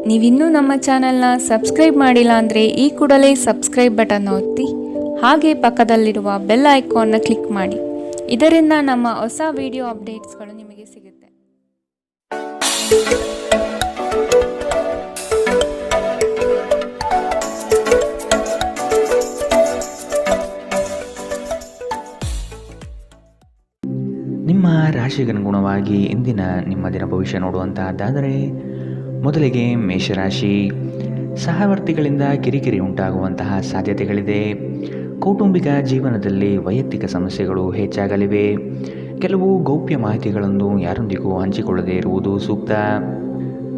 ನೀವಿನ್ನೂ ನಮ್ಮ ಚಾನೆಲ್ನ ಸಬ್ಸ್ಕ್ರೈಬ್ ಮಾಡಿಲ್ಲ ಅಂದರೆ ಈ ಕೂಡಲೇ ಸಬ್ಸ್ಕ್ರೈಬ್ ಬಟನ್ ಒತ್ತಿ ಹಾಗೆ ಪಕ್ಕದಲ್ಲಿರುವ ಬೆಲ್ ಐಕಾನ್ನ ಕ್ಲಿಕ್ ಮಾಡಿ. ಇದರಿಂದ ನಮ್ಮ ಹೊಸ ವಿಡಿಯೋ ಅಪ್ಡೇಟ್ಸ್ಗಳು ನಿಮಗೆ ಸಿಗುತ್ತೆ. ನಿಮ್ಮ ರಾಶಿಗನುಗುಣವಾಗಿ ಇಂದಿನ ನಿಮ್ಮ ದಿನ ಭವಿಷ್ಯ ನೋಡುವಂತಹದ್ದಾದರೆ, ಮೊದಲಿಗೆ ಮೇಷರಾಶಿ. ಸಹವರ್ತಿಗಳಿಂದ ಕಿರಿಕಿರಿ ಉಂಟಾಗುವಂತಹ ಸಾಧ್ಯತೆಗಳಿದೆ. ಕೌಟುಂಬಿಕ ಜೀವನದಲ್ಲಿ ವೈಯಕ್ತಿಕ ಸಮಸ್ಯೆಗಳು ಹೆಚ್ಚಾಗಲಿವೆ. ಕೆಲವು ಗೌಪ್ಯ ಮಾಹಿತಿಗಳನ್ನು ಯಾರೊಂದಿಗೂ ಹಂಚಿಕೊಳ್ಳದೇ ಇರುವುದು ಸೂಕ್ತ.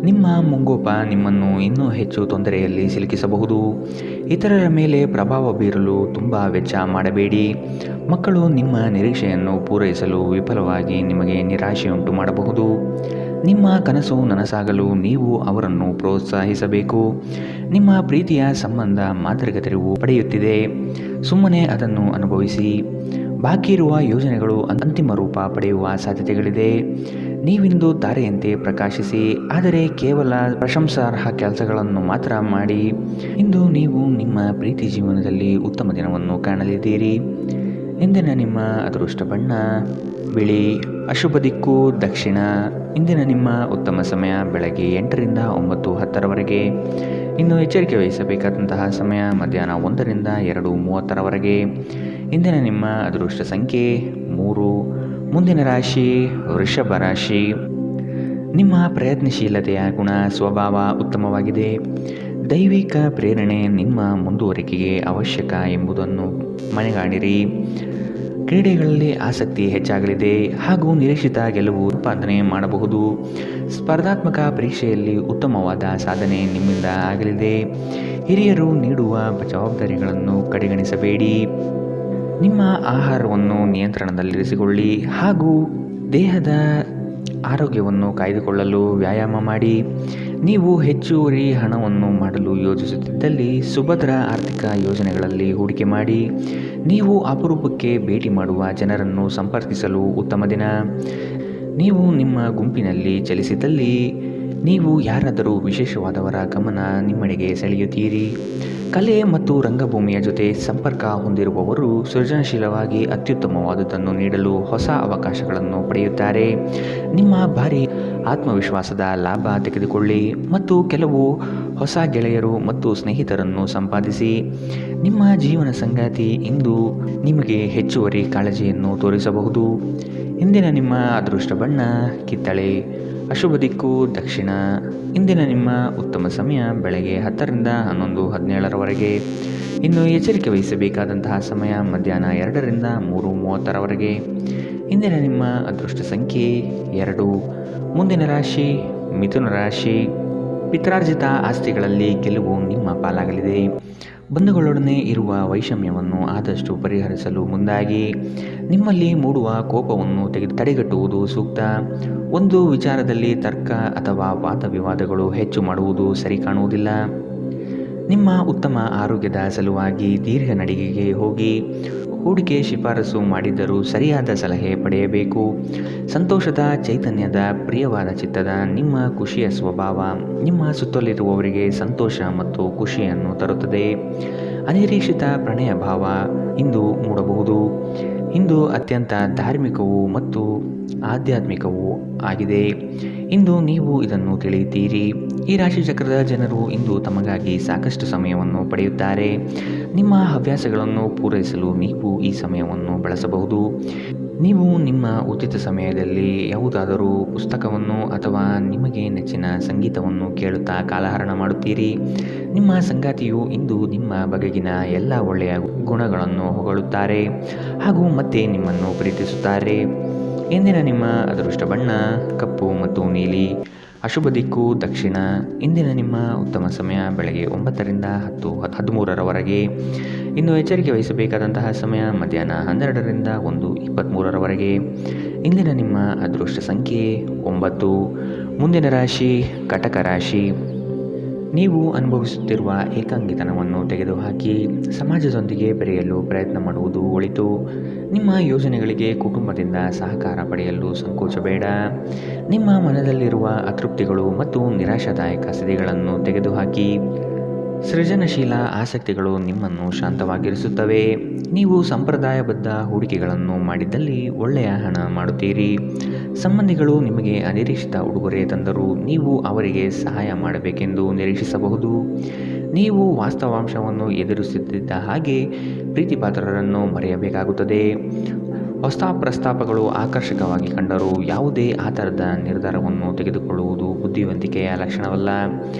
ನಿಮ್ಮ ಮುಂಗೋಪ ನಿಮ್ಮನ್ನು ಇನ್ನೂ ಹೆಚ್ಚು ತೊಂದರೆಯಲ್ಲಿ ಸಿಲುಕಿಸಬಹುದು. ಇತರರ ಮೇಲೆ ಪ್ರಭಾವ ಬೀರಲು ತುಂಬ ವೆಚ್ಚ ಮಾಡಬೇಡಿ. ಮಕ್ಕಳು ನಿಮ್ಮ ನಿರೀಕ್ಷೆಯನ್ನು ಪೂರೈಸಲು ವಿಫಲವಾಗಿ ನಿಮಗೆ ನಿರಾಶೆಯುಂಟು ಮಾಡಬಹುದು. ನಿಮ್ಮ ಕನಸು ನನಸಾಗಲು ನೀವು ಅವರನ್ನು ಪ್ರೋತ್ಸಾಹಿಸಬೇಕು. ನಿಮ್ಮ ಪ್ರೀತಿಯ ಸಂಬಂಧ ಮಾದರಿಕ ತಿರುವು ಪಡೆಯುತ್ತಿದೆ. ಸುಮ್ಮನೆ ಅದನ್ನು ಅನುಭವಿಸಿ. ಬಾಕಿ ಇರುವ ಯೋಜನೆಗಳು ಅಂತಿಮ ರೂಪ ಪಡೆಯುವ ಸಾಧ್ಯತೆಗಳಿದೆ. ನೀವಿಂದು ತಾರೆಯಂತೆ ಪ್ರಕಾಶಿಸಿ, ಆದರೆ ಕೇವಲ ಪ್ರಶಂಸಾರ್ಹ ಕೆಲಸಗಳನ್ನು ಮಾತ್ರ ಮಾಡಿ. ಇಂದು ನೀವು ನಿಮ್ಮ ಪ್ರೀತಿ ಜೀವನದಲ್ಲಿ ಉತ್ತಮ ದಿನವನ್ನು ಕಾಣಲಿದ್ದೀರಿ. ಇಂದಿನ ನಿಮ್ಮ ಅದೃಷ್ಟ ಬಣ್ಣ ಬಿಳಿ. ಅಶುಭ ದಿಕ್ಕು ದಕ್ಷಿಣ. ಇಂದಿನ ನಿಮ್ಮ ಉತ್ತಮ ಸಮಯ ಬೆಳಗ್ಗೆ 8ರಿಂದ 9:10ರವರೆಗೆ. ಇನ್ನು ಎಚ್ಚರಿಕೆ ವಹಿಸಬೇಕಾದಂತಹ ಸಮಯ ಮಧ್ಯಾಹ್ನ 1ರಿಂದ 2:30ರವರೆಗೆ. ಇಂದಿನ ನಿಮ್ಮ ಅದೃಷ್ಟ ಸಂಖ್ಯೆ 3. ಮುಂದಿನ ರಾಶಿ ವೃಷಭ ರಾಶಿ. ನಿಮ್ಮ ಪ್ರಯತ್ನಶೀಲತೆಯ ಗುಣ ಸ್ವಭಾವ ಉತ್ತಮವಾಗಿದೆ. ದೈವಿಕ ಪ್ರೇರಣೆ ನಿಮ್ಮ ಮುಂದುವರಿಕೆಗೆ ಅವಶ್ಯಕ ಎಂಬುದನ್ನು ಮನೆಗಾಣಿರಿ. ಕ್ರೀಡೆಗಳಲ್ಲಿ ಆಸಕ್ತಿ ಹೆಚ್ಚಾಗಲಿದೆ ಹಾಗೂ ನಿರೀಕ್ಷಿತ ಗೆಲುವು ಉತ್ಪಾದನೆ ಮಾಡಬಹುದು. ಸ್ಪರ್ಧಾತ್ಮಕ ಪರೀಕ್ಷೆಯಲ್ಲಿ ಉತ್ತಮವಾದ ಸಾಧನೆ ನಿಮ್ಮಿಂದ ಆಗಲಿದೆ. ಹಿರಿಯರು ನೀಡುವ ಜವಾಬ್ದಾರಿಗಳನ್ನು ಕಡೆಗಣಿಸಬೇಡಿ. ನಿಮ್ಮ ಆಹಾರವನ್ನು ನಿಯಂತ್ರಣದಲ್ಲಿರಿಸಿಕೊಳ್ಳಿ ಹಾಗೂ ದೇಹದ ಆರೋಗ್ಯವನ್ನು ಕಾಯ್ದುಕೊಳ್ಳಲು ವ್ಯಾಯಾಮ ಮಾಡಿ. ನೀವು ಹೆಚ್ಚುವರಿ ಹಣವನ್ನು ಮಾಡಲು ಯೋಜಿಸುತ್ತಿದ್ದಲ್ಲಿ ಸುಭದ್ರ ಆರ್ಥಿಕ ಯೋಜನೆಗಳಲ್ಲಿ ಹೂಡಿಕೆ ಮಾಡಿ. ನೀವು ಅಪರೂಪಕ್ಕೆ ಭೇಟಿ ಮಾಡುವ ಜನರನ್ನು ಸಂಪರ್ಕಿಸಲು ಉತ್ತಮ ದಿನ. ನೀವು ನಿಮ್ಮ ಗುಂಪಿನಲ್ಲಿ ಚಲಿಸಿದಲ್ಲಿ ನೀವು ಯಾರಾದರೂ ವಿಶೇಷವಾದವರ ಗಮನ ನಿಮ್ಮೆಡೆಗೆ ಸೆಳೆಯುತ್ತೀರಿ. ಕಲೆ ಮತ್ತು ರಂಗಭೂಮಿಯ ಜೊತೆ ಸಂಪರ್ಕ ಹೊಂದಿರುವವರು ಸೃಜನಶೀಲವಾಗಿ ಅತ್ಯುತ್ತಮವಾದುದನ್ನು ನೀಡಲು ಹೊಸ ಅವಕಾಶಗಳನ್ನು ಪಡೆಯುತ್ತಾರೆ. ನಿಮ್ಮ ಭಾರಿ ಆತ್ಮವಿಶ್ವಾಸದ ಲಾಭ ತೆಗೆದುಕೊಳ್ಳಿ ಮತ್ತು ಕೆಲವು ಹೊಸ ಗೆಳೆಯರು ಮತ್ತು ಸ್ನೇಹಿತರನ್ನು ಸಂಪಾದಿಸಿ. ನಿಮ್ಮ ಜೀವನ ಸಂಗಾತಿ ಇಂದು ನಿಮಗೆ ಹೆಚ್ಚುವರಿ ಕಾಳಜಿಯನ್ನು ತೋರಿಸಬಹುದು. ಇಂದಿನ ನಿಮ್ಮ ಅದೃಷ್ಟ ಬಣ್ಣ ಕಿತ್ತಳೆ. ಅಶುಭ ದಿಕ್ಕು ದಕ್ಷಿಣ. ಇಂದಿನ ನಿಮ್ಮ ಉತ್ತಮ ಸಮಯ ಬೆಳಗ್ಗೆ 10ರಿಂದ 11:17ರವರೆಗೆ. ಇನ್ನು ಎಚ್ಚರಿಕೆ ವಹಿಸಬೇಕಾದಂತಹ ಸಮಯ ಮಧ್ಯಾಹ್ನ 2ರಿಂದ 3:30ರವರೆಗೆ. ಇಂದಿನ ನಿಮ್ಮ ಅದೃಷ್ಟ ಸಂಖ್ಯೆ 2. ಮುಂದಿನ ರಾಶಿ ಮಿಥುನ ರಾಶಿ. ಪಿತ್ರಾರ್ಜಿತ ಆಸ್ತಿಗಳಲ್ಲಿ ಗೆಲುವು ನಿಮ್ಮ ಪಾಲಾಗಲಿದೆ. ಬಂಧುಗಳೊಡನೆ ಇರುವ ವೈಷಮ್ಯವನ್ನು ಆದಷ್ಟು ಪರಿಹರಿಸಲು ಮುಂದಾಗಿ. ನಿಮ್ಮಲ್ಲಿ ಮೂಡುವ ಕೋಪವನ್ನು ತಡೆಗಟ್ಟುವುದು ಸೂಕ್ತ. ಒಂದು ವಿಚಾರದಲ್ಲಿ ತರ್ಕ ಅಥವಾ ವಾದ ವಿವಾದಗಳು ಹೆಚ್ಚು ಮಾಡುವುದು ಸರಿ ಕಾಣುವುದಿಲ್ಲ. ನಿಮ್ಮ ಉತ್ತಮ ಆರೋಗ್ಯದ ಸಲುವಾಗಿ ದೀರ್ಘ ನಡಿಗೆಗೆ ಹೋಗಿ. ಹೂಡಿಕೆ ಶಿಫಾರಸು ಮಾಡಿದ್ದರೂ ಸರಿಯಾದ ಸಲಹೆ ಪಡೆಯಬೇಕು. ಸಂತೋಷದ ಚೈತನ್ಯದ ಪ್ರಿಯವಾದ ಚಿತ್ತದ ನಿಮ್ಮ ಖುಷಿಯ ಸ್ವಭಾವ ನಿಮ್ಮ ಸುತ್ತಲಿರುವವರಿಗೆ ಸಂತೋಷ ಮತ್ತು ಖುಷಿಯನ್ನು ತರುತ್ತದೆ. ಅನಿರೀಕ್ಷಿತ ಪ್ರಣಯ ಭಾವ ಇಂದು ಮೂಡಬಹುದು. ಇಂದು ಅತ್ಯಂತ ಧಾರ್ಮಿಕವೂ ಮತ್ತು ಆಧ್ಯಾತ್ಮಿಕವೂ ಆಗಿದೆ. ಇಂದು ನೀವು ಇದನ್ನು ತಿಳಿಯುತ್ತೀರಿ. ಈ ರಾಶಿ ಚಕ್ರದ ಜನರು ಇಂದು ತಮಗಾಗಿ ಸಾಕಷ್ಟು ಸಮಯವನ್ನು ಪಡೆಯುತ್ತಾರೆ. ನಿಮ್ಮ ಹವ್ಯಾಸಗಳನ್ನು ಪೂರೈಸಲು ನೀವು ಈ ಸಮಯವನ್ನು ಬಳಸಬಹುದು. ನೀವು ನಿಮ್ಮ ಉಚಿತ ಸಮಯದಲ್ಲಿ ಯಾವುದಾದರೂ ಪುಸ್ತಕವನ್ನು ಅಥವಾ ನಿಮಗೆ ನೆಚ್ಚಿನ ಸಂಗೀತವನ್ನು ಕೇಳುತ್ತಾ ಕಾಲಹರಣ ಮಾಡುತ್ತೀರಿ. ನಿಮ್ಮ ಸಂಗಾತಿಯು ಇಂದು ನಿಮ್ಮ ಬಗೆಗಿನ ಎಲ್ಲ ಒಳ್ಳೆಯ ಗುಣಗಳನ್ನು ಹೊಗಳುತ್ತಾರೆ ಹಾಗೂ ಮತ್ತೆ ನಿಮ್ಮನ್ನು ಪ್ರೀತಿಸುತ್ತಾರೆ. ಇಂದಿನ ನಿಮ್ಮ ಅದೃಷ್ಟ ಬಣ್ಣ ಕಪ್ಪು ಮತ್ತು ನೀಲಿ. ಅಶುಭ ದಿಕ್ಕು ದಕ್ಷಿಣ. ಇಂದಿನ ನಿಮ್ಮ ಉತ್ತಮ ಸಮಯ ಬೆಳಗ್ಗೆ 9ರಿಂದ 10:13ರವರೆಗೆ. ಇನ್ನು ಎಚ್ಚರಿಕೆ ವಹಿಸಬೇಕಾದಂತಹ ಸಮಯ ಮಧ್ಯಾಹ್ನ 12ರಿಂದ 1:23ರವರೆಗೆ. ಇಂದಿನ ನಿಮ್ಮ ಅದೃಷ್ಟ ಸಂಖ್ಯೆ 9. ಮುಂದಿನ ರಾಶಿ ಕಟಕ ರಾಶಿ. ನೀವು ಅನುಭವಿಸುತ್ತಿರುವ ಏಕಾಂಗಿತನವನ್ನು ತೆಗೆದುಹಾಕಿ ಸಮಾಜದೊಂದಿಗೆ ಬೆರೆಯಲು ಪ್ರಯತ್ನ ಮಾಡುವುದು ಒಳಿತು. ನಿಮ್ಮ ಯೋಜನೆಗಳಿಗೆ ಕುಟುಂಬದಿಂದ ಸಹಕಾರ ಪಡೆಯಲು ಸಂಕೋಚಬೇಡ. ನಿಮ್ಮ ಮನದಲ್ಲಿರುವ ಅತೃಪ್ತಿಗಳು ಮತ್ತು ನಿರಾಶಾದಾಯಕ ಸ್ಥಿತಿಗಳನ್ನು ತೆಗೆದುಹಾಕಿ ಸೃಜನಶೀಲ ಆಸಕ್ತಿಗಳು ನಿಮ್ಮನ್ನು ಶಾಂತವಾಗಿರಿಸುತ್ತವೆ. ನೀವು ಸಂಪ್ರದಾಯಬದ್ಧ ಹೂಡಿಕೆಗಳನ್ನು ಮಾಡಿದ್ದಲ್ಲಿ ಒಳ್ಳೆಯ ಹಣ ಮಾಡುತ್ತೀರಿ. ಸಂಬಂಧಿಗಳು ನಿಮಗೆ ಅನಿರೀಕ್ಷಿತ ಉಡುಗೊರೆ ತಂದರೂ ನೀವು ಅವರಿಗೆ ಸಹಾಯ ಮಾಡಬೇಕೆಂದು ನಿರೀಕ್ಷಿಸಬಹುದು. ನೀವು ವಾಸ್ತವಾಂಶವನ್ನು ಎದುರಿಸುತ್ತಿದ್ದ ಹಾಗೆ ಪ್ರೀತಿಪಾತ್ರರನ್ನು ಮರೆಯಬೇಕಾಗುತ್ತದೆ. ಹೊಸ ಪ್ರಸ್ತಾಪಗಳು ಆಕರ್ಷಕವಾಗಿ ಕಂಡರೂ ಯಾವುದೇ ಆಧಾರದ ನಿರ್ಧಾರವನ್ನು ತೆಗೆದುಕೊಳ್ಳುವುದು ಬುದ್ಧಿವಂತಿಕೆಯ ಲಕ್ಷಣವಲ್ಲ.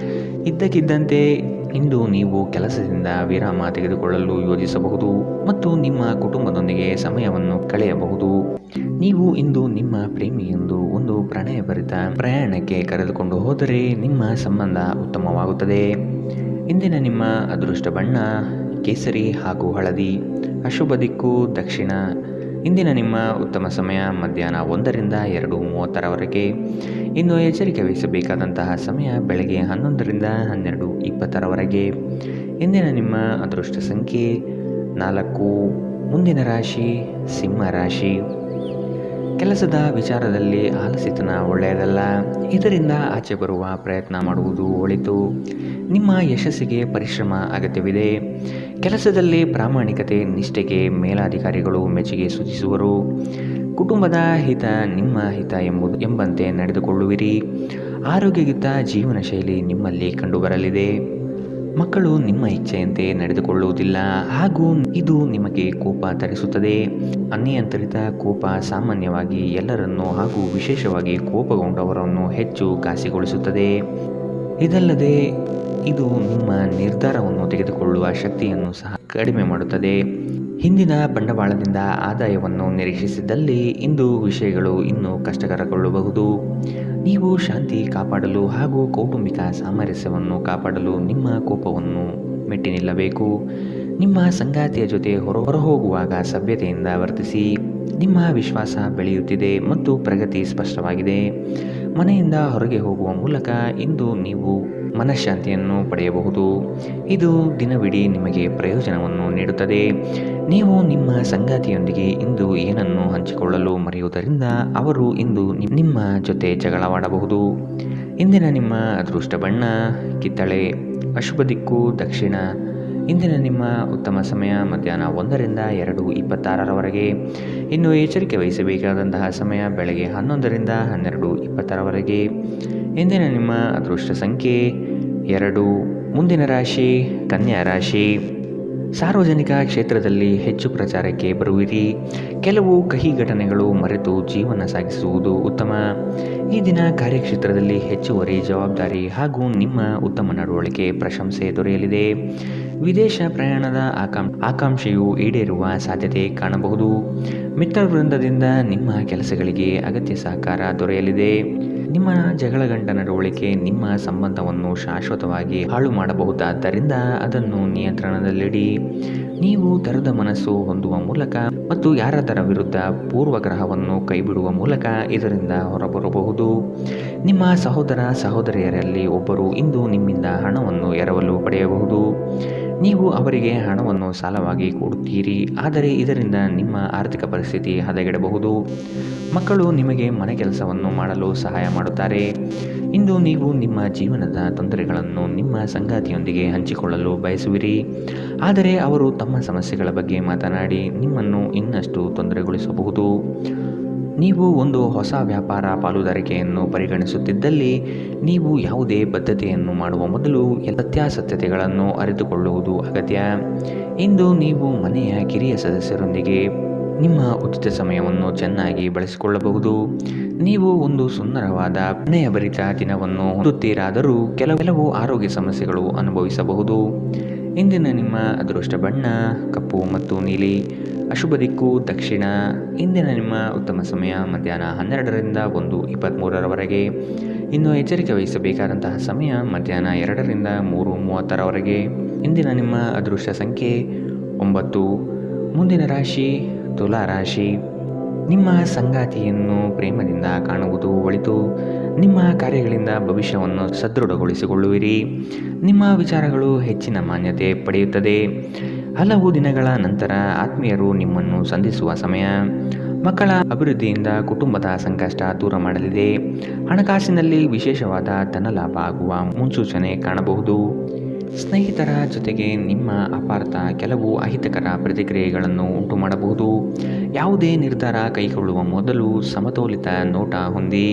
ಇದ್ದಕ್ಕಿದ್ದಂತೆ ಇಂದು ನೀವು ಕೆಲಸದಿಂದ ವಿರಾಮ ತೆಗೆದುಕೊಳ್ಳಲು ಯೋಜಿಸಬಹುದು ಮತ್ತು ನಿಮ್ಮ ಕುಟುಂಬದೊಂದಿಗೆ ಸಮಯವನ್ನು ಕಳೆಯಬಹುದು. ನೀವು ಇಂದು ನಿಮ್ಮ ಪ್ರೇಮಿಯೊಂದು ಒಂದು ಪ್ರಣಯಭರಿತ ಪ್ರಯಾಣಕ್ಕೆ ಕರೆದುಕೊಂಡು ಹೋದರೆ ನಿಮ್ಮ ಸಂಬಂಧ ಉತ್ತಮವಾಗುತ್ತದೆ. ಇಂದಿನ ನಿಮ್ಮ ಅದೃಷ್ಟ ಬಣ್ಣ ಕೇಸರಿ ಹಾಗೂ ಹಳದಿ. ಅಶುಭ ದಿಕ್ಕು ದಕ್ಷಿಣ. ಇಂದಿನ ನಿಮ್ಮ ಉತ್ತಮ ಸಮಯ ಮಧ್ಯಾಹ್ನ 1ರಿಂದ 2:30ರವರೆಗೆ. ಇನ್ನು ಎಚ್ಚರಿಕೆ ವಹಿಸಬೇಕಾದಂತಹ ಸಮಯ ಬೆಳಗ್ಗೆ 11ರಿಂದ 12:20ರವರೆಗೆ. ಇಂದಿನ ನಿಮ್ಮ ಅದೃಷ್ಟ ಸಂಖ್ಯೆ 4. ಮುಂದಿನ ರಾಶಿ ಸಿಂಹ ರಾಶಿ. ಕೆಲಸದ ವಿಚಾರದಲ್ಲಿ ಆಲಸ್ಯತನ ಒಳ್ಳೆಯದಲ್ಲ. ಇದರಿಂದ ಆಚೆ ಬರುವ ಪ್ರಯತ್ನ ಮಾಡುವುದು ಒಳಿತು. ನಿಮ್ಮ ಯಶಸ್ಸಿಗೆ ಪರಿಶ್ರಮ ಅಗತ್ಯವಿದೆ. ಕೆಲಸದಲ್ಲಿ ಪ್ರಾಮಾಣಿಕತೆ ನಿಷ್ಠೆಗೆ ಮೇಲಾಧಿಕಾರಿಗಳು ಮೆಚ್ಚುಗೆ ಸೂಚಿಸುವರು. ಕುಟುಂಬದ ಹಿತ ನಿಮ್ಮ ಹಿತ ಎಂಬಂತೆ ನಡೆದುಕೊಳ್ಳುವಿರಿ. ಆರೋಗ್ಯಯುತ ಜೀವನ ಶೈಲಿ ನಿಮ್ಮಲ್ಲಿ ಕಂಡುಬರಲಿದೆ. ಮಕ್ಕಳು ನಿಮ್ಮ ಇಚ್ಛೆಯಂತೆ ನಡೆದುಕೊಳ್ಳುವುದಿಲ್ಲ ಹಾಗೂ ಇದು ನಿಮಗೆ ಕೋಪ ತರಿಸುತ್ತದೆ. ಅನಿಯಂತ್ರಿತ ಕೋಪ ಸಾಮಾನ್ಯವಾಗಿ ಎಲ್ಲರನ್ನೂ ಹಾಗೂ ವಿಶೇಷವಾಗಿ ಕೋಪಗೊಂಡವರನ್ನು ಹೆಚ್ಚು ಘಾಸಿಗೊಳಿಸುತ್ತದೆ. ಇದಲ್ಲದೆ ಇದು ನಿಮ್ಮ ನಿರ್ಧಾರವನ್ನು ತೆಗೆದುಕೊಳ್ಳುವ ಶಕ್ತಿಯನ್ನು ಸಹ ಕಡಿಮೆ ಮಾಡುತ್ತದೆ. ಹಿಂದಿನ ಬಂಡವಾಳದಿಂದ ಆದಾಯವನ್ನು ನಿರೀಕ್ಷಿಸಿದ್ದಲ್ಲಿ ಇಂದು ವಿಷಯಗಳು ಇನ್ನೂ ಕಷ್ಟಕರಗೊಳ್ಳಬಹುದು. ನೀವು ಶಾಂತಿ ಕಾಪಾಡಲು ಹಾಗೂ ಕೌಟುಂಬಿಕ ಸಾಮರಸ್ಯವನ್ನು ಕಾಪಾಡಲು ನಿಮ್ಮ ಕೋಪವನ್ನು ಮೆಟ್ಟಿ ನಿಲ್ಲಬೇಕು. ನಿಮ್ಮ ಸಂಗಾತಿಯ ಜೊತೆ ಹೊರಹೋಗುವಾಗ ಸಭ್ಯತೆಯಿಂದ ವರ್ತಿಸಿ. ನಿಮ್ಮ ವಿಶ್ವಾಸ ಬೆಳೆಯುತ್ತಿದೆ ಮತ್ತು ಪ್ರಗತಿ ಸ್ಪಷ್ಟವಾಗಿದೆ. ಮನೆಯಿಂದ ಹೊರಗೆ ಹೋಗುವ ಮೂಲಕ ಇಂದು ನೀವು ಮನಃಶಾಂತಿಯನ್ನು ಪಡೆಯಬಹುದು. ಇದು ದಿನವಿಡೀ ನಿಮಗೆ ಪ್ರಯೋಜನವನ್ನು ನೀಡುತ್ತದೆ. ನೀವು ನಿಮ್ಮ ಸಂಗಾತಿಯೊಂದಿಗೆ ಇಂದು ಏನನ್ನು ಹಂಚಿಕೊಳ್ಳಲು ಮರೆಯುವುದರಿಂದ ಅವರು ಇಂದು ನಿಮ್ಮ ಜೊತೆ ಜಗಳವಾಡಬಹುದು. ಇಂದಿನ ನಿಮ್ಮ ಅದೃಷ್ಟ ಬಣ್ಣ ಕಿತ್ತಳೆ. ಅಶುಭ ದಿಕ್ಕು ದಕ್ಷಿಣ. ಇಂದಿನ ನಿಮ್ಮ ಉತ್ತಮ ಸಮಯ ಮಧ್ಯಾಹ್ನ 1ರಿಂದ 2:26ರವರೆಗೆ. ಇನ್ನು ಎಚ್ಚರಿಕೆ ವಹಿಸಬೇಕಾದಂತಹ ಸಮಯ ಬೆಳಗ್ಗೆ 11ರಿಂದ 12:20ರವರೆಗೆ. ಇಂದಿನ ನಿಮ್ಮ ಅದೃಷ್ಟ ಸಂಖ್ಯೆ 2. ಮುಂದಿನ ರಾಶಿ ಕನ್ಯಾ ರಾಶಿ. ಸಾರ್ವಜನಿಕ ಕ್ಷೇತ್ರದಲ್ಲಿ ಹೆಚ್ಚು ಪ್ರಚಾರಕ್ಕೆ ಬರುವಿರಿ. ಕೆಲವು ಕಹಿ ಘಟನೆಗಳು ಮರೆತು ಜೀವನ ಸಾಗಿಸುವುದು ಉತ್ತಮ. ಈ ದಿನ ಕಾರ್ಯಕ್ಷೇತ್ರದಲ್ಲಿ ಹೆಚ್ಚುವರಿ ಜವಾಬ್ದಾರಿ ಹಾಗೂ ನಿಮ್ಮ ಉತ್ತಮ ನಡವಳಿಕೆ ಪ್ರಶಂಸೆ ದೊರೆಯಲಿದೆ. ವಿದೇಶ ಪ್ರಯಾಣದ ಆಕಾಂಕ್ಷೆಯು ಈಡೇರುವ ಸಾಧ್ಯತೆ ಕಾಣಬಹುದು. ಮಿತ್ರವೃಂದದಿಂದ ನಿಮ್ಮ ಕೆಲಸಗಳಿಗೆ ಅಗತ್ಯ ಸಹಕಾರ ದೊರೆಯಲಿದೆ. ನಿಮ್ಮ ಜಗಳಗಂಟ ನಡವಳಿಕೆ ನಿಮ್ಮ ಸಂಬಂಧವನ್ನು ಶಾಶ್ವತವಾಗಿ ಹಾಳು ಮಾಡಬಹುದಾದ್ದರಿಂದ ಅದನ್ನು ನಿಯಂತ್ರಣದಲ್ಲಿಡಿ. ನೀವು ತೆರೆದ ಮನಸ್ಸು ಹೊಂದುವ ಮೂಲಕ ಮತ್ತು ಯಾರಾದರ ವಿರುದ್ಧ ಪೂರ್ವಗ್ರಹವನ್ನು ಕೈಬಿಡುವ ಮೂಲಕ ಇದರಿಂದ ಹೊರಬರಬಹುದು. ನಿಮ್ಮ ಸಹೋದರಿಯರಲ್ಲಿ ಒಬ್ಬರು ಇಂದು ನಿಮ್ಮಿಂದ ಹಣವನ್ನು ಎರವಲು ಪಡೆಯಬಹುದು. ನೀವು ಅವರಿಗೆ ಹಣವನ್ನು ಸಾಲವಾಗಿ ಕೊಡುತ್ತೀರಿ, ಆದರೆ ಇದರಿಂದ ನಿಮ್ಮ ಆರ್ಥಿಕ ಪರಿಸ್ಥಿತಿ ಹದಗೆಡಬಹುದು. ಮಕ್ಕಳು ನಿಮಗೆ ಮನೆ ಕೆಲಸವನ್ನು ಮಾಡಲು ಸಹಾಯ ಮಾಡುತ್ತಾರೆ. ಇಂದು ನೀವು ನಿಮ್ಮ ಜೀವನದ ತೊಂದರೆಗಳನ್ನು ನಿಮ್ಮ ಸಂಗಾತಿಯೊಂದಿಗೆ ಹಂಚಿಕೊಳ್ಳಲು ಬಯಸುವಿರಿ, ಆದರೆ ಅವರು ತಮ್ಮ ಸಮಸ್ಯೆಗಳ ಬಗ್ಗೆ ಮಾತನಾಡಿ ನಿಮ್ಮನ್ನು ಇನ್ನಷ್ಟು ತೊಂದರೆಗೊಳಿಸಬಹುದು. ನೀವು ಒಂದು ಹೊಸ ವ್ಯಾಪಾರ ಪಾಲುದಾರಿಕೆಯನ್ನು ಪರಿಗಣಿಸುತ್ತಿದ್ದಲ್ಲಿ ನೀವು ಯಾವುದೇ ಬದ್ಧತೆಯನ್ನು ಮಾಡುವ ಮೊದಲು ಸತ್ಯಾಸತ್ಯತೆಗಳನ್ನು ಅರಿತುಕೊಳ್ಳುವುದು ಅಗತ್ಯ. ಇಂದು ನೀವು ಮನೆಯ ಕಿರಿಯ ಸದಸ್ಯರೊಂದಿಗೆ ನಿಮ್ಮ ಉಚಿತ ಸಮಯವನ್ನು ಚೆನ್ನಾಗಿ ಬಳಸಿಕೊಳ್ಳಬಹುದು. ನೀವು ಒಂದು ಸುಂದರವಾದ ಪ್ರಣಯಭರಿತ ದಿನವನ್ನು ಹೊಂದುತ್ತೀರಾದರೂ ಕೆಲವು ಆರೋಗ್ಯ ಸಮಸ್ಯೆಗಳು ಅನುಭವಿಸಬಹುದು. ಇಂದಿನ ನಿಮ್ಮ ಅದೃಷ್ಟ ಬಣ್ಣ ಕಪ್ಪು ಮತ್ತು ನೀಲಿ. ಅಶುಭ ದಿಕ್ಕು ದಕ್ಷಿಣ. ಇಂದಿನ ನಿಮ್ಮ ಉತ್ತಮ ಸಮಯ ಮಧ್ಯಾಹ್ನ 12ರಿಂದ 1:23ರವರೆಗೆ. ಇನ್ನು ಎಚ್ಚರಿಕೆ ವಹಿಸಬೇಕಾದಂತಹ ಸಮಯ ಮಧ್ಯಾಹ್ನ 2ರಿಂದ 3:30ರವರೆಗೆ. ಇಂದಿನ ನಿಮ್ಮ ಅದೃಷ್ಟ ಸಂಖ್ಯೆ 9. ಮುಂದಿನ ರಾಶಿ ತುಲಾ ರಾಶಿ. ನಿಮ್ಮ ಸಂಗಾತಿಯನ್ನು ಪ್ರೇಮದಿಂದ ಕಾಣುವುದು ಒಳಿತು. ನಿಮ್ಮ ಕಾರ್ಯಗಳಿಂದ ಭವಿಷ್ಯವನ್ನು ಸದೃಢಗೊಳಿಸಿಕೊಳ್ಳುವಿರಿ. ನಿಮ್ಮ ವಿಚಾರಗಳು ಹೆಚ್ಚಿನ ಮಾನ್ಯತೆ ಪಡೆಯುತ್ತದೆ. ಹಲವು ದಿನಗಳ ನಂತರ ಆತ್ಮೀಯರು ನಿಮ್ಮನ್ನು ಸಂಧಿಸುವ ಸಮಯ. ಮಕ್ಕಳ ಅಭಿವೃದ್ಧಿಯಿಂದ ಕುಟುಂಬದ ಸಂಕಷ್ಟ ದೂರ ಮಾಡಲಿದೆ. ಹಣಕಾಸಿನಲ್ಲಿ ವಿಶೇಷವಾದ ಧನಲಾಭ ಆಗುವ ಮುನ್ಸೂಚನೆ ಕಾಣಬಹುದು. ಸ್ನೇಹಿತರ ಜೊತೆಗೆ ನಿಮ್ಮ ಅಪಾರ್ಥ ಕೆಲವು ಅಹಿತಕರ ಪ್ರತಿಕ್ರಿಯೆಗಳನ್ನು ಉಂಟು ಮಾಡಬಹುದು. ಯಾವುದೇ ನಿರ್ಧಾರ ಕೈಗೊಳ್ಳುವ ಮೊದಲು ಸಮತೋಲಿತ ನೋಟ ಹೊಂದಿ.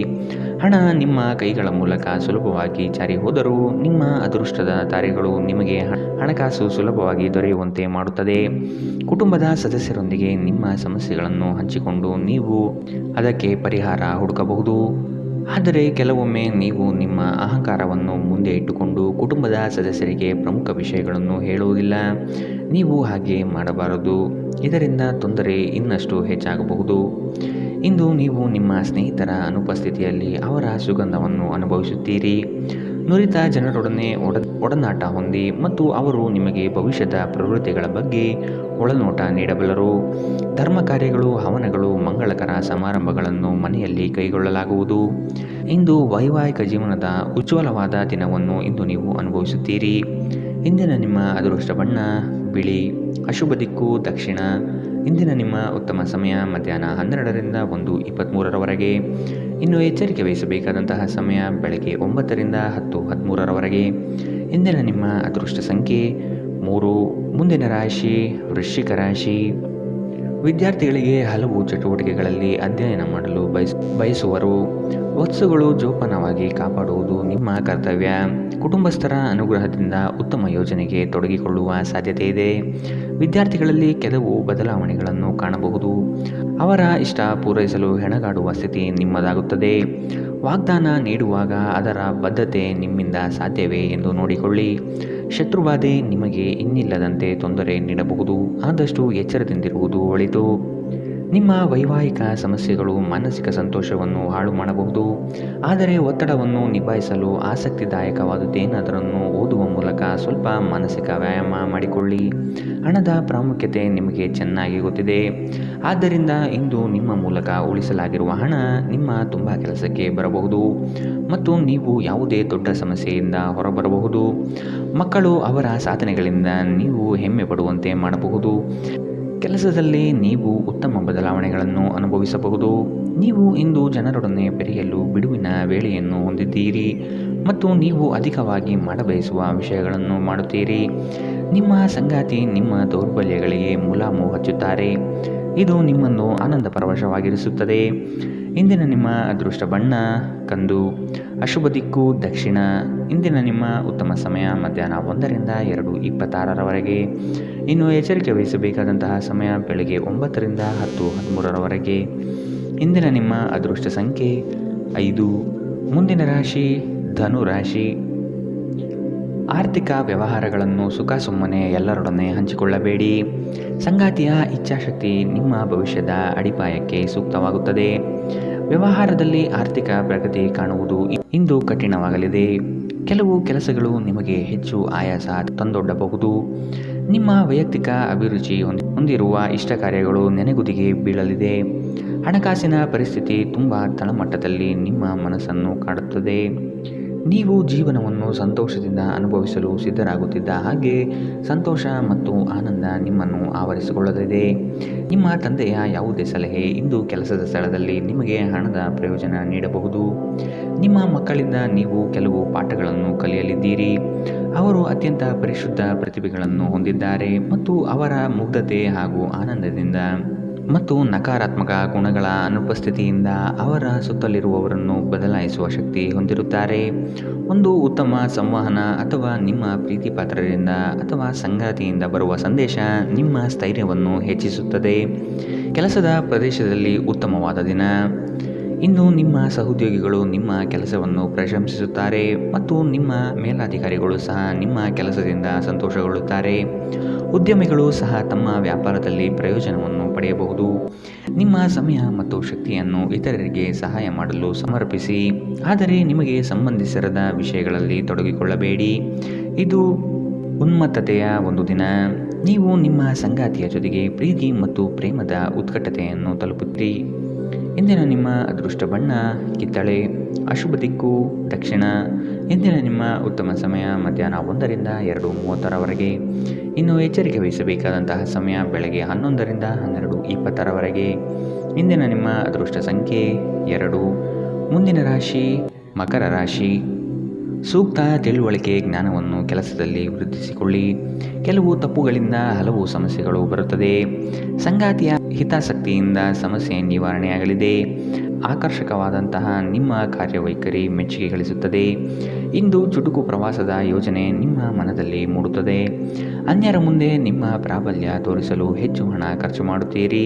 ಹಣ ನಿಮ್ಮ ಕೈಗಳ ಮೂಲಕ ಸುಲಭವಾಗಿ ಜಾರಿ ಹೋದರೂ ನಿಮ್ಮ ಅದೃಷ್ಟದ ತಾರೆಗಳು ನಿಮಗೆ ಹಣಕಾಸು ಸುಲಭವಾಗಿ ದೊರೆಯುವಂತೆ ಮಾಡುತ್ತದೆ. ಕುಟುಂಬದ ಸದಸ್ಯರೊಂದಿಗೆ ನಿಮ್ಮ ಸಮಸ್ಯೆಗಳನ್ನು ಹಂಚಿಕೊಂಡು ನೀವು ಅದಕ್ಕೆ ಪರಿಹಾರ ಹುಡುಕಬಹುದು. ಆದರೆ ಕೆಲವೊಮ್ಮೆ ನೀವು ನಿಮ್ಮ ಅಹಂಕಾರವನ್ನು ಮುಂದೆ ಇಟ್ಟುಕೊಂಡು ಕುಟುಂಬದ ಸದಸ್ಯರಿಗೆ ಪ್ರಮುಖ ವಿಷಯಗಳನ್ನು ಹೇಳುವುದಿಲ್ಲ. ನೀವು ಹಾಗೆ ಮಾಡಬಾರದು. ಇದರಿಂದ ತೊಂದರೆ ಇನ್ನಷ್ಟು ಹೆಚ್ಚಾಗಬಹುದು. ಇಂದು ನೀವು ನಿಮ್ಮ ಸ್ನೇಹಿತರ ಅನುಪಸ್ಥಿತಿಯಲ್ಲಿ ಅವರ ಸುಗಂಧವನ್ನು ಅನುಭವಿಸುತ್ತೀರಿ. ನುರಿತ ಜನರೊಡನೆ ಒಡನಾಟ ಹೊಂದಿ ಮತ್ತು ಅವರು ನಿಮಗೆ ಭವಿಷ್ಯದ ಪ್ರವೃತ್ತಿಗಳ ಬಗ್ಗೆ ಒಳನೋಟ ನೀಡಬಲ್ಲರು. ಧರ್ಮ ಕಾರ್ಯಗಳು, ಹವನಗಳು, ಮಂಗಳಕರ ಸಮಾರಂಭಗಳನ್ನು ಮನೆಯಲ್ಲಿ ಕೈಗೊಳ್ಳಲಾಗುವುದು. ಇಂದು ವೈವಾಹಿಕ ಜೀವನದ ಉಜ್ವಲವಾದ ದಿನವನ್ನು ಇಂದು ನೀವು ಅನುಭವಿಸುತ್ತೀರಿ. ಇಂದಿನ ನಿಮ್ಮ ಅದೃಷ್ಟ ಬಣ್ಣ ಬಿಳಿ. ಅಶುಭ ದಿಕ್ಕು ದಕ್ಷಿಣ. ಇಂದಿನ ನಿಮ್ಮ ಉತ್ತಮ ಸಮಯ ಮಧ್ಯಾಹ್ನ 12ರಿಂದ 1:23ರವರೆಗೆ. ಇನ್ನು ಎಚ್ಚರಿಕೆ ವಹಿಸಬೇಕಾದಂತಹ ಸಮಯ ಬೆಳಗ್ಗೆ 9ರಿಂದ 10:13ರವರೆಗೆ. ಇಂದಿನ ನಿಮ್ಮ ಅದೃಷ್ಟ ಸಂಖ್ಯೆ 3. ಮುಂದಿನ ರಾಶಿ ವೃಶ್ಚಿಕ ರಾಶಿ. ವಿದ್ಯಾರ್ಥಿಗಳಿಗೆ ಹಲವು ಚಟುವಟಿಕೆಗಳಲ್ಲಿ ಅಧ್ಯಯನ ಮಾಡಲು ಬಯಸುವರು. ವಸ್ತುಗಳು ಜೋಪಾನವಾಗಿ ಕಾಪಾಡುವುದು ನಿಮ್ಮ ಕರ್ತವ್ಯ. ಕುಟುಂಬಸ್ಥರ ಅನುಗ್ರಹದಿಂದ ಉತ್ತಮ ಯೋಜನೆಗೆ ತೊಡಗಿಕೊಳ್ಳುವ ಸಾಧ್ಯತೆ ಇದೆ. ವಿದ್ಯಾರ್ಥಿಗಳಲ್ಲಿ ಕೆಲವು ಬದಲಾವಣೆಗಳನ್ನು ಕಾಣಬಹುದು. ಅವರ ಇಷ್ಟ ಪೂರೈಸಲು ಹೆಣಗಾಡುವ ಸ್ಥಿತಿ ನಿಮ್ಮದಾಗುತ್ತದೆ. ವಾಗ್ದಾನ ನೀಡುವಾಗ ಅದರ ಬದ್ಧತೆ ನಿಮ್ಮಿಂದ ಸಾಧ್ಯವೇ ಎಂದು ನೋಡಿಕೊಳ್ಳಿ. ಶತ್ರುಬಾಧೆ ನಿಮಗೆ ಇನ್ನಿಲ್ಲದಂತೆ ತೊಂದರೆ ನೀಡಬಹುದು. ಆದಷ್ಟು ಎಚ್ಚರದಿಂದಿರುವುದು ಒಳಿತು. ನಿಮ್ಮ ವೈವಾಹಿಕ ಸಮಸ್ಯೆಗಳು ಮಾನಸಿಕ ಸಂತೋಷವನ್ನು ಹಾಳು ಮಾಡಬಹುದು. ಆದರೆ ಒತ್ತಡವನ್ನು ನಿಭಾಯಿಸಲು ಆಸಕ್ತಿದಾಯಕವಾದುದೇನಾದರನ್ನು ಓದುವ ಮೂಲಕ ಸ್ವಲ್ಪ ಮಾನಸಿಕ ವ್ಯಾಯಾಮ ಮಾಡಿಕೊಳ್ಳಿ. ಹಣದ ಪ್ರಾಮುಖ್ಯತೆ ನಿಮಗೆ ಚೆನ್ನಾಗಿ ಗೊತ್ತಿದೆ. ಆದ್ದರಿಂದ ಇಂದು ನಿಮ್ಮ ಮೂಲಕ ಉಳಿಸಲಾಗಿರುವ ಹಣ ನಿಮ್ಮ ತುಂಬ ಕೆಲಸಕ್ಕೆ ಬರಬಹುದು ಮತ್ತು ನೀವು ಯಾವುದೇ ದೊಡ್ಡ ಸಮಸ್ಯೆಯಿಂದ ಹೊರಬರಬಹುದು. ಮಕ್ಕಳು ಅವರ ಸಾಧನೆಗಳಿಂದ ನೀವು ಹೆಮ್ಮೆ ಪಡುವಂತೆ ಮಾಡಬಹುದು. ಕೆಲಸದಲ್ಲಿ ನೀವು ಉತ್ತಮ ಬದಲಾವಣೆಗಳನ್ನು ಅನುಭವಿಸಬಹುದು. ನೀವು ಇಂದು ಜನರೊಡನೆ ಬೆರೆಯಲು ಬಿಡುವಿನ ವೇಳೆಯನ್ನು ಹೊಂದಿದ್ದೀರಿ ಮತ್ತು ನೀವು ಅಧಿಕವಾಗಿ ಮಾಡಬಯಸುವ ವಿಷಯಗಳನ್ನು ಮಾಡುತ್ತೀರಿ. ನಿಮ್ಮ ಸಂಗಾತಿ ನಿಮ್ಮ ದೌರ್ಬಲ್ಯಗಳಿಗೆ ಮುಲಾಮು ಹಚ್ಚುತ್ತಾರೆ. ಇದು ನಿಮ್ಮನ್ನು ಆನಂದ ಪರವಶವಾಗಿರಿಸುತ್ತದೆ. ಇಂದಿನ ನಿಮ್ಮ ಅದೃಷ್ಟ ಬಣ್ಣ ಕಂದು. ಅಶುಭ ದಿಕ್ಕು ದಕ್ಷಿಣ. ಇಂದಿನ ನಿಮ್ಮ ಉತ್ತಮ ಸಮಯ ಮಧ್ಯಾಹ್ನ 1ರಿಂದ 2:26ರವರೆಗೆ. ಇನ್ನು ಎಚ್ಚರಿಕೆ ವಹಿಸಬೇಕಾದಂತಹ ಸಮಯ ಬೆಳಗ್ಗೆ 9ರಿಂದ 10:13ರವರೆಗೆ. ಇಂದಿನ ನಿಮ್ಮ ಅದೃಷ್ಟ ಸಂಖ್ಯೆ 5. ಮುಂದಿನ ರಾಶಿ ಧನು ರಾಶಿ. ಆರ್ಥಿಕ ವ್ಯವಹಾರಗಳನ್ನು ಸುಮ್ಮನೆ ಎಲ್ಲರೊಡನೆ ಹಂಚಿಕೊಳ್ಳಬೇಡಿ. ಸಂಗಾತಿಯ ಇಚ್ಛಾಶಕ್ತಿ ನಿಮ್ಮ ಭವಿಷ್ಯದ ಅಡಿಪಾಯಕ್ಕೆ ಸೂಕ್ತವಾಗುತ್ತದೆ. ವ್ಯವಹಾರದಲ್ಲಿ ಆರ್ಥಿಕ ಪ್ರಗತಿ ಕಾಣುವುದು ಇಂದು ಕಠಿಣವಾಗಲಿದೆ. ಕೆಲವು ಕೆಲಸಗಳು ನಿಮಗೆ ಹೆಚ್ಚು ಆಯಾಸ ತಂದೊಡ್ಡಬಹುದು. ನಿಮ್ಮ ವೈಯಕ್ತಿಕ ಅಭಿರುಚಿ ಹೊಂದಿರುವ ಇಷ್ಟ ಕಾರ್ಯಗಳು ನೆನೆಗುದಿಗೆ ಬೀಳಲಿದೆ. ಹಣಕಾಸಿನ ಪರಿಸ್ಥಿತಿ ತುಂಬ ತಳಮಟ್ಟದಲ್ಲಿ ನಿಮ್ಮ ಮನಸ್ಸನ್ನು ಕಾಡುತ್ತದೆ. ನೀವು ಜೀವನವನ್ನು ಸಂತೋಷದಿಂದ ಅನುಭವಿಸಲು ಸಿದ್ಧರಾಗುತ್ತಿದ್ದ ಹಾಗೆ ಸಂತೋಷ ಮತ್ತು ಆನಂದ ನಿಮ್ಮನ್ನು ಆವರಿಸಿಕೊಳ್ಳಲಿದೆ. ನಿಮ್ಮ ತಂದೆಯ ಯಾವುದೇ ಸಲಹೆ ಇಂದು ಕೆಲಸದ ಸ್ಥಳದಲ್ಲಿ ನಿಮಗೆ ಹಣದ ಪ್ರಯೋಜನ ನೀಡಬಹುದು. ನಿಮ್ಮ ಮಕ್ಕಳಿಂದ ನೀವು ಕೆಲವು ಪಾಠಗಳನ್ನು ಕಲಿಯಲಿದ್ದೀರಿ. ಅವರು ಅತ್ಯಂತ ಪರಿಶುದ್ಧ ಪ್ರತಿಭೆಗಳನ್ನು ಹೊಂದಿದ್ದಾರೆ ಮತ್ತು ಅವರ ಮುಗ್ಧತೆ ಹಾಗೂ ಆನಂದದಿಂದ ಮತ್ತು ನಕಾರಾತ್ಮಕ ಗುಣಗಳ ಅನುಪಸ್ಥಿತಿಯಿಂದ ಅವರ ಸುತ್ತಲಿರುವವರನ್ನು ಬದಲಾಯಿಸುವ ಶಕ್ತಿ ಹೊಂದಿರುತ್ತಾರೆ. ಒಂದು ಉತ್ತಮ ಸಂವಹನ ಅಥವಾ ನಿಮ್ಮ ಪ್ರೀತಿಪಾತ್ರರಿಂದ ಅಥವಾ ಸಂಗಾತಿಯಿಂದ ಬರುವ ಸಂದೇಶ ನಿಮ್ಮ ಸ್ಥೈರ್ಯವನ್ನು ಹೆಚ್ಚಿಸುತ್ತದೆ. ಕೆಲಸದ ಪ್ರದೇಶದಲ್ಲಿ ಉತ್ತಮವಾದ ದಿನ. ಇಂದು ನಿಮ್ಮ ಸಹೋದ್ಯೋಗಿಗಳು ನಿಮ್ಮ ಕೆಲಸವನ್ನು ಪ್ರಶಂಸಿಸುತ್ತಾರೆ ಮತ್ತು ನಿಮ್ಮ ಮೇಲಾಧಿಕಾರಿಗಳು ಸಹ ನಿಮ್ಮ ಕೆಲಸದಿಂದ ಸಂತೋಷಗೊಳ್ಳುತ್ತಾರೆ. ಉದ್ಯಮಿಗಳು ಸಹ ತಮ್ಮ ವ್ಯಾಪಾರದಲ್ಲಿ ಪ್ರಯೋಜನವನ್ನು ಪಡೆಯಬಹುದು. ನಿಮ್ಮ ಸಮಯ ಮತ್ತು ಶಕ್ತಿಯನ್ನು ಇತರರಿಗೆ ಸಹಾಯ ಮಾಡಲು ಸಮರ್ಪಿಸಿ, ಆದರೆ ನಿಮಗೆ ಸಂಬಂಧಿಸಿರದ ವಿಷಯಗಳಲ್ಲಿ ತೊಡಗಿಕೊಳ್ಳಬೇಡಿ. ಇದು ಉನ್ಮತ್ತತೆಯ ಒಂದು ದಿನ. ನೀವು ನಿಮ್ಮ ಸಂಗಾತಿಯ ಜೊತೆಗೆ ಪ್ರೀತಿ ಮತ್ತು ಪ್ರೇಮದ ಉತ್ಕಟತೆಯನ್ನು ತಲುಪುತ್ತೀರಿ. ಇಂದಿನ ನಿಮ್ಮ ಅದೃಷ್ಟ ಬಣ್ಣ ಕಿತ್ತಳೆ. ಅಶುಭ ದಿಕ್ಕು ದಕ್ಷಿಣ. ಇಂದಿನ ನಿಮ್ಮ ಉತ್ತಮ ಸಮಯ ಮಧ್ಯಾಹ್ನ 1ರಿಂದ 2:30ರವರೆಗೆ. ಇನ್ನು ಎಚ್ಚರಿಕೆ ವಹಿಸಬೇಕಾದಂತಹ ಸಮಯ ಬೆಳಗ್ಗೆ 11ರಿಂದ 12:20ರವರೆಗೆ. ಇಂದಿನ ನಿಮ್ಮ ಅದೃಷ್ಟ ಸಂಖ್ಯೆ 2. ಮುಂದಿನ ರಾಶಿ ಮಕರ ರಾಶಿ. ಸೂಕ್ತ ತಿಳುವಳಿಕೆ ಜ್ಞಾನವನ್ನು ಕೆಲಸದಲ್ಲಿ ವೃದ್ಧಿಸಿಕೊಳ್ಳಿ. ಕೆಲವು ತಪ್ಪುಗಳಿಂದ ಹಲವು ಸಮಸ್ಯೆಗಳು ಬರುತ್ತದೆ. ಸಂಗಾತಿಯ ಹಿತಾಸಕ್ತಿಯಿಂದ ಸಮಸ್ಯೆ ನಿವಾರಣೆಯಾಗಲಿದೆ. ಆಕರ್ಷಕವಾದಂತಹ ನಿಮ್ಮ ಕಾರ್ಯವೈಖರಿ ಮೆಚ್ಚುಗೆ ಗಳಿಸುತ್ತದೆ. ಇಂದು ಚುಟುಕು ಪ್ರವಾಸದ ಯೋಜನೆ ನಿಮ್ಮ ಮನದಲ್ಲಿ ಮೂಡುತ್ತದೆ. ಅನ್ಯರ ಮುಂದೆ ನಿಮ್ಮ ಪ್ರಾಬಲ್ಯ ತೋರಿಸಲು ಹೆಚ್ಚು ಹಣ ಖರ್ಚು ಮಾಡುತ್ತೀರಿ.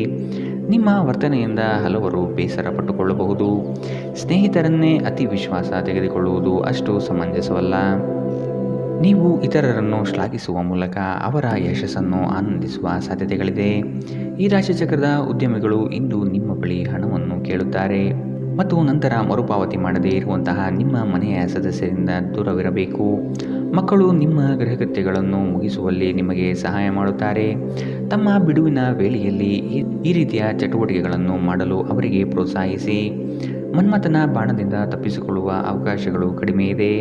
ನಿಮ್ಮ ವರ್ತನೆಯಿಂದ ಹಲವರು ಬೇಸರ ಪಟ್ಟುಕೊಳ್ಳಬಹುದು. ಸ್ನೇಹಿತರನ್ನೇ ಅತಿ ವಿಶ್ವಾಸ ತೆಗೆದುಕೊಳ್ಳುವುದು ಅಷ್ಟು ಸಮಂಜಸವಲ್ಲ. ನೀವು ಇತರರನ್ನು ಶ್ಲಾಘಿಸುವ ಮೂಲಕ ಅವರ ಯಶಸ್ಸನ್ನು ಆನಂದಿಸುವ ಸಾಧ್ಯತೆಗಳಿದೆ. ಈ ರಾಶಿಚಕ್ರದ ಉದ್ಯಮಿಗಳು ಇಂದು ನಿಮ್ಮ ಬಳಿ ಹಣವನ್ನು ಕೇಳುತ್ತಾರೆ ಮತ್ತು ನಂತರ ಮರುಪಾವತಿ ಮಾಡದೇ ಇರುವಂತಹ ನಿಮ್ಮ ಮನೆಯ ಸದಸ್ಯರಿಂದ ದೂರವಿರಬೇಕು. ಮಕ್ಕಳು ನಿಮ್ಮ ಗೃಹಕೃತ್ಯಗಳನ್ನು ಮುಗಿಸುವಲ್ಲಿ ನಿಮಗೆ ಸಹಾಯ ಮಾಡುತ್ತಾರೆ. ತಮ್ಮ ಬಿಡುವಿನ ವೇಳೆಯಲ್ಲಿ ಈ ರೀತಿಯ ಚಟುವಟಿಕೆಗಳನ್ನು ಮಾಡಲು ಅವರಿಗೆ ಪ್ರೋತ್ಸಾಹಿಸಿ. ಮನ್ಮಥನ ಬಾಣದಿಂದ ತಪ್ಪಿಸಿಕೊಳ್ಳುವ ಅವಕಾಶಗಳು ಕಡಿಮೆ ಇದೆ.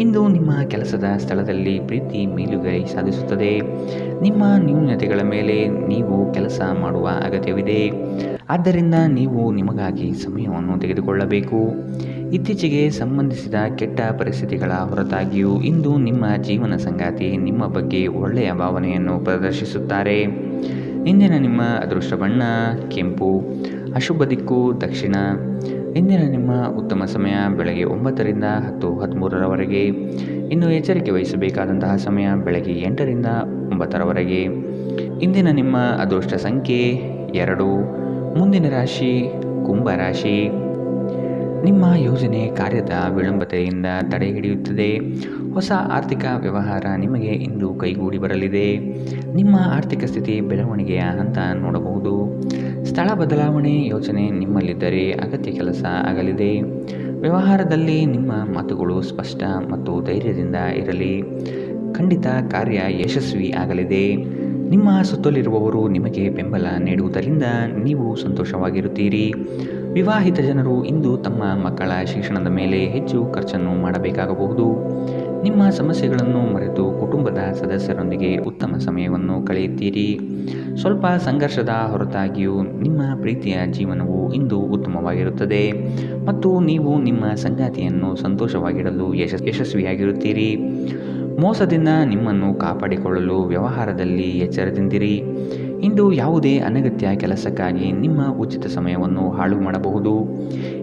ಇಂದು ನಿಮ್ಮ ಕೆಲಸದ ಸ್ಥಳದಲ್ಲಿ ಪ್ರೀತಿ ಮೇಲುಗೈ ಸಾಧಿಸುತ್ತದೆ. ನಿಮ್ಮ ನ್ಯೂನತೆಗಳ ಮೇಲೆ ನೀವು ಕೆಲಸ ಮಾಡುವ ಅಗತ್ಯವಿದೆ. ಆದ್ದರಿಂದ ನೀವು ನಿಮಗಾಗಿ ಸಮಯವನ್ನು ತೆಗೆದುಕೊಳ್ಳಬೇಕು. ಇತ್ತೀಚೆಗೆ ಸಂಬಂಧಿಸಿದ ಕೆಟ್ಟ ಪರಿಸ್ಥಿತಿಗಳ ಹೊರತಾಗಿಯೂ ಇಂದು ನಿಮ್ಮ ಜೀವನ ಸಂಗಾತಿ ನಿಮ್ಮ ಬಗ್ಗೆ ಒಳ್ಳೆಯ ಭಾವನೆಯನ್ನು ಪ್ರದರ್ಶಿಸುತ್ತಾರೆ. ಇಂದಿನ ನಿಮ್ಮ ಅದೃಷ್ಟ ಬಣ್ಣ ಕೆಂಪು. ಅಶುಭ ದಿಕ್ಕು ದಕ್ಷಿಣ. ಇಂದಿನ ನಿಮ್ಮ ಉತ್ತಮ ಸಮಯ ಬೆಳಗ್ಗೆ 9ರಿಂದ 10:13ರವರೆಗೆ. ಇನ್ನು ಎಚ್ಚರಿಕೆ ವಹಿಸಬೇಕಾದಂತಹ ಸಮಯ ಬೆಳಗ್ಗೆ 8ರಿಂದ 9ರವರೆಗೆ. ಇಂದಿನ ನಿಮ್ಮ ಅದೃಷ್ಟ ಸಂಖ್ಯೆ 2. ಮುಂದಿನ ರಾಶಿ ಕುಂಭರಾಶಿ. ನಿಮ್ಮ ಯೋಜನೆ ಕಾರ್ಯದ ವಿಳಂಬತೆಯಿಂದ ತಡೆ ಹಿಡಿಯುತ್ತದೆ. ಹೊಸ ಆರ್ಥಿಕ ವ್ಯವಹಾರ ನಿಮಗೆ ಇಂದು ಕೈಗೂಡಿ ಬರಲಿದೆ. ನಿಮ್ಮ ಆರ್ಥಿಕ ಸ್ಥಿತಿ ಬೆಳವಣಿಗೆಯ ಹಂತ ನೋಡಬಹುದು. ಸ್ಥಳ ಬದಲಾವಣೆ ಯೋಚನೆ ನಿಮ್ಮಲ್ಲಿದ್ದರೆ ಅಗತ್ಯ ಕೆಲಸ ಆಗಲಿದೆ. ವ್ಯವಹಾರದಲ್ಲಿ ನಿಮ್ಮ ಮಾತುಗಳು ಸ್ಪಷ್ಟ ಮತ್ತು ಧೈರ್ಯದಿಂದ ಇರಲಿ. ಖಂಡಿತ ಕಾರ್ಯ ಯಶಸ್ವಿ ಆಗಲಿದೆ. ನಿಮ್ಮ ಸುತ್ತಲಿರುವವರು ನಿಮಗೆ ಬೆಂಬಲ ನೀಡುವುದರಿಂದ ನೀವು ಸಂತೋಷವಾಗಿರುತ್ತೀರಿ. ವಿವಾಹಿತ ಜನರು ಇಂದು ತಮ್ಮ ಮಕ್ಕಳ ಶಿಕ್ಷಣದ ಮೇಲೆ ಹೆಚ್ಚು ಖರ್ಚನ್ನು ಮಾಡಬೇಕಾಗಬಹುದು. ನಿಮ್ಮ ಸಮಸ್ಯೆಗಳನ್ನು ಮರೆತು ಕುಟುಂಬದ ಸದಸ್ಯರೊಂದಿಗೆ ಉತ್ತಮ ಸಮಯವನ್ನು ಕಳೆಯುತ್ತೀರಿ. ಸ್ವಲ್ಪ ಸಂಘರ್ಷದ ಹೊರತಾಗಿಯೂ ನಿಮ್ಮ ಪ್ರೀತಿಯ ಜೀವನವು ಇಂದು ಉತ್ತಮವಾಗಿರುತ್ತದೆ ಮತ್ತು ನೀವು ನಿಮ್ಮ ಸಂಗಾತಿಯನ್ನು ಸಂತೋಷವಾಗಿಡಲು ಯಶಸ್ವಿಯಾಗಿರುತ್ತೀರಿ. ಮೋಸದಿಂದ ನಿಮ್ಮನ್ನು ಕಾಪಾಡಿಕೊಳ್ಳಲು ವ್ಯವಹಾರದಲ್ಲಿ ಎಚ್ಚರದಿಂದಿರಿ. ಇಂದು ಯಾವುದೇ ಅನಗತ್ಯ ಕೆಲಸಕ್ಕಾಗಿ ನಿಮ್ಮ ಉಚಿತ ಸಮಯವನ್ನು ಹಾಳು ಮಾಡಬಹುದು.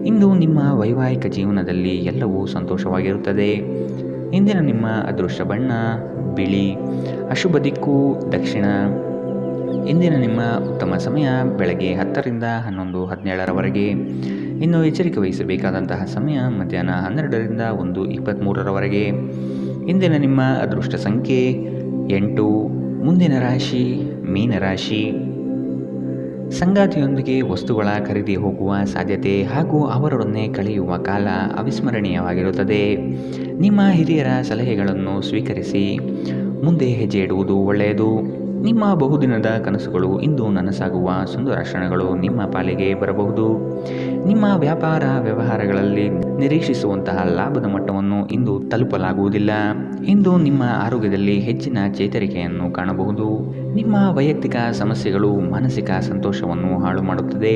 ಇಂದು ನಿಮ್ಮ ವೈವಾಹಿಕ ಜೀವನದಲ್ಲಿ ಎಲ್ಲವೂ ಸಂತೋಷವಾಗಿರುತ್ತದೆ. ಇಂದಿನ ನಿಮ್ಮ ಅದೃಷ್ಟ ಬಣ್ಣ ಬಿಳಿ. ಅಶುಭ ದಿಕ್ಕು ದಕ್ಷಿಣ. ಇಂದಿನ ನಿಮ್ಮ ಉತ್ತಮ ಸಮಯ ಬೆಳಗ್ಗೆ 10ರಿಂದ 11:17ರವರೆಗೆ. ಇನ್ನು ಎಚ್ಚರಿಕೆ ವಹಿಸಬೇಕಾದಂತಹ ಸಮಯ ಮಧ್ಯಾಹ್ನ 12ರಿಂದ 1:23ರವರೆಗೆ. ಇಂದಿನ ನಿಮ್ಮ ಅದೃಷ್ಟ ಸಂಖ್ಯೆ 8. ಮುಂದಿನ ರಾಶಿ ಮೀನರಾಶಿ. ಸಂಗಾತಿಯೊಂದಿಗೆ ವಸ್ತುಗಳ ಖರೀದಿ ಹೋಗುವ ಸಾಧ್ಯತೆ ಹಾಗೂ ಅವರೊಡನೆ ಕಳೆಯುವ ಕಾಲ ಅವಿಸ್ಮರಣೀಯವಾಗಿರುತ್ತದೆ. ನಿಮ್ಮ ಹಿರಿಯರ ಸಲಹೆಗಳನ್ನು ಸ್ವೀಕರಿಸಿ ಮುಂದೆ ಹೆಜ್ಜೆ ಇಡುವುದು ಒಳ್ಳೆಯದು. ನಿಮ್ಮ ಬಹುದಿನದ ಕನಸುಗಳು ಇಂದು ನನಸಾಗುವ ಸುಂದರ ಕ್ಷಣಗಳು ನಿಮ್ಮ ಪಾಲಿಗೆ ಬರಬಹುದು. ನಿಮ್ಮ ವ್ಯಾಪಾರ ವ್ಯವಹಾರಗಳಲ್ಲಿ ನಿರೀಕ್ಷಿಸುವಂತಹ ಲಾಭದ ಮಟ್ಟವನ್ನು ಇಂದು ತಲುಪಲಾಗುವುದಿಲ್ಲ. ಇಂದು ನಿಮ್ಮ ಆರೋಗ್ಯದಲ್ಲಿ ಹೆಚ್ಚಿನ ಚೇತರಿಕೆಯನ್ನು ಕಾಣಬಹುದು. ನಿಮ್ಮ ವೈಯಕ್ತಿಕ ಸಮಸ್ಯೆಗಳು ಮಾನಸಿಕ ಸಂತೋಷವನ್ನು ಹಾಳು ಮಾಡುತ್ತದೆ.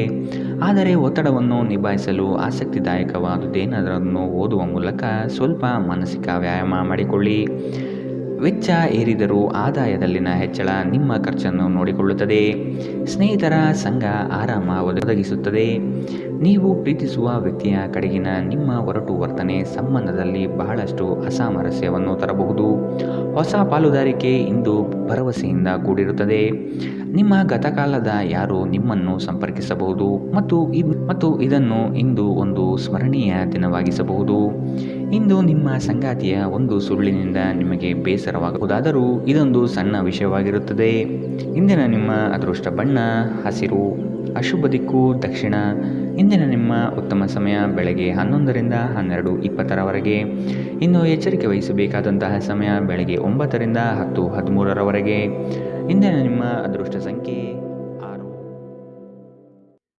ಆದರೆ ಒತ್ತಡವನ್ನು ನಿಭಾಯಿಸಲು ಆಸಕ್ತಿದಾಯಕವಾದುದೇನಾದರನ್ನು ಓದುವ ಮೂಲಕ ಸ್ವಲ್ಪ ಮಾನಸಿಕ ವ್ಯಾಯಾಮ ಮಾಡಿಕೊಳ್ಳಿ. ವೆಚ್ಚ ಏರಿದರೂ ಆದಾಯದಲ್ಲಿನ ಹೆಚ್ಚಳ ನಿಮ್ಮ ಖರ್ಚನ್ನು ನೋಡಿಕೊಳ್ಳುತ್ತದೆ. ಸ್ನೇಹಿತರ ಸಂಘ ಆರಾಮ ಒದಗಿಸುತ್ತದೆ. ನೀವು ಪ್ರೀತಿಸುವ ವ್ಯಕ್ತಿಯ ಕಡೆಗಿನ ನಿಮ್ಮ ಒರಟು ವರ್ತನೆ ಸಂಬಂಧದಲ್ಲಿ ಬಹಳಷ್ಟು ಅಸಾಮರಸ್ಯವನ್ನು ತರಬಹುದು. ಹೊಸ ಪಾಲುದಾರಿಕೆ ಇಂದು ಭರವಸೆಯಿಂದ ಕೂಡಿರುತ್ತದೆ. ನಿಮ್ಮ ಗತಕಾಲದ ಯಾರು ನಿಮ್ಮನ್ನು ಸಂಪರ್ಕಿಸಬಹುದು ಮತ್ತು ಇದನ್ನು ಇಂದು ಒಂದು ಸ್ಮರಣೀಯ ದಿನವಾಗಿಸಬಹುದು. ಇಂದು ನಿಮ್ಮ ಸಂಗಾತಿಯ ಒಂದು ಸುಳ್ಳಿನಿಂದ ನಿಮಗೆ ಬೇಸರವಾಗಬಹುದಾದರೂ ಇದೊಂದು ಸಣ್ಣ ವಿಷಯವಾಗಿರುತ್ತದೆ. ಇಂದಿನ ನಿಮ್ಮ ಅದೃಷ್ಟ ಬಣ್ಣ ಹಸಿರು. ಅಶುಭ ದಿಕ್ಕು ದಕ್ಷಿಣ. ಇಂದಿನ ನಿಮ್ಮ ಉತ್ತಮ ಸಮಯ ಬೆಳಗ್ಗೆ 11ರಿಂದ 12:20ರವರೆಗೆ. ಇನ್ನು ಎಚ್ಚರಿಕೆ ವಹಿಸಬೇಕಾದಂತಹ ಸಮಯ ಬೆಳಗ್ಗೆ 9ರಿಂದ 10:13ರವರೆಗೆ. ಇಂದಿನ ನಿಮ್ಮ ಅದೃಷ್ಟ ಸಂಖ್ಯೆ